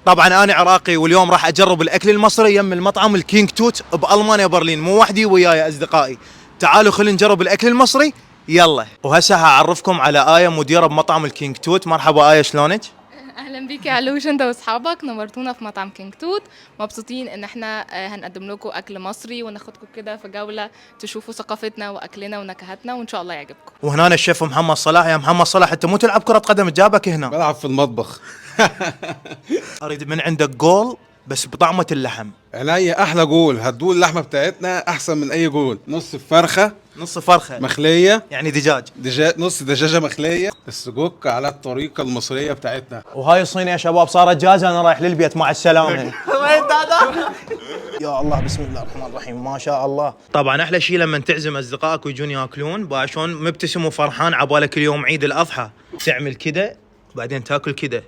طبعا انا عراقي واليوم راح اجرب الاكل المصري يم المطعم الكينج توت بالمانيا برلين، مو وحدي وياي اصدقائي. تعالوا خلينا نجرب الاكل المصري، يلا. وهسه هعرفكم على آية مديرة بمطعم الكينج توت. مرحبا آية، شلونك؟ اهلا بيك يا علوش، انت واصحابك نورتونا في مطعم كينج توت. مبسوطين ان احنا هنقدم لكم اكل مصري وناخدكم كده في جوله تشوفوا ثقافتنا واكلنا ونكهاتنا، وان شاء الله يعجبكم. وهنا الشيف محمد صلاح. يا محمد صلاح، انت مو تلعب كرة قدم، جابك هنا؟ بلعب في المطبخ. اريد من عندك جول بس بطعمة اللحم. عينيا، احلى جول. هتدول اللحمه بتاعتنا احسن من اي جول. نص فرخه نص فرخة مخليه، يعني دجاج. نص دجاجه مخليه، السجق على الطريقه المصريه بتاعتنا. وهاي الصينية يا شباب صارت جاهزة، انا رايح للبيت، مع السلامة. يا الله، بسم الله الرحمن الرحيم، ما شاء الله. طبعا احلى شيء لما تعزم اصدقائك ويجون ياكلون شلون مبتسم وفرحان عبالك اليوم عيد الاضحى. تعمل كده بعدين تاكل كده.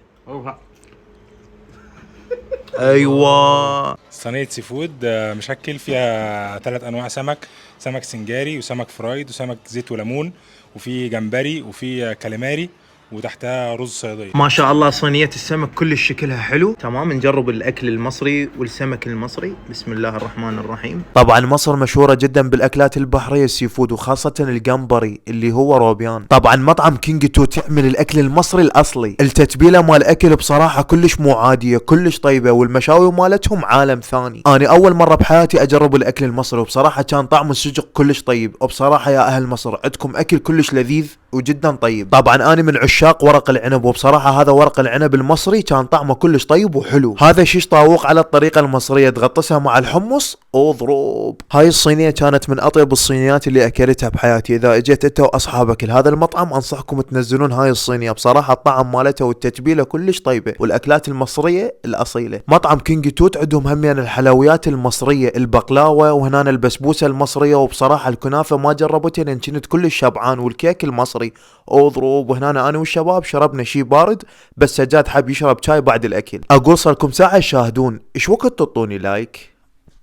ايوه. صينية سي فود مشكل فيها 3 انواع سمك: سمك سنجاري وسمك فرايد وسمك زيت وليمون، وفي جمبري وفي كاليماري، وتحتها رز صيادية. ما شاء الله صينية السمك كلش شكلها حلو. تمام، نجرب الأكل المصري والسمك المصري. بسم الله الرحمن الرحيم. طبعا مصر مشهورة جدا بالأكلات البحرية السي فود، وخاصة الجمبري اللي هو روبيان. طبعا مطعم كينج توت يعمل الأكل المصري الأصلي. التتبيلة مال الأكل بصراحة كلش مو عادية، كلش طيبة، والمشاوي مالتهم عالم ثاني. أنا أول مرة بحياتي أجرب الأكل المصري، وبصراحة كان طعم السجق كلش طيب. وبصراحة يا أهل مصر عندكم أكل كلش لذيذ وجدا طيب. طبعا أنا من عشاق ورق العنب، وبصراحة هذا ورق العنب المصري كان طعمه كلش طيب وحلو. هذا شيش طاووق على الطريقة المصرية، تغطسها مع الحمص واضرب. هاي الصينية كانت من أطيب الصينيات اللي أكلتها بحياتي. إذا اجيت أنت وأصحابك لهذا المطعم أنصحكم تنزلون هاي الصينية، بصراحة الطعم مالتها والتتبيلة كلش طيبة، والأكلات المصرية الأصيلة. مطعم كينج توت عندهم همين الحلويات المصرية، البقلاوة وهنا البسبوسة المصرية، وبصراحة الكنافة ما جربتها لأن كنت كلش شبعان، والكيك المصري اضرب. وهنا انا والشباب شربنا شي بارد، بس سجاد حاب يشرب شاي بعد الاكل. اقول صار لكم ساعه تشاهدون، ايش وقت تعطوني لايك؟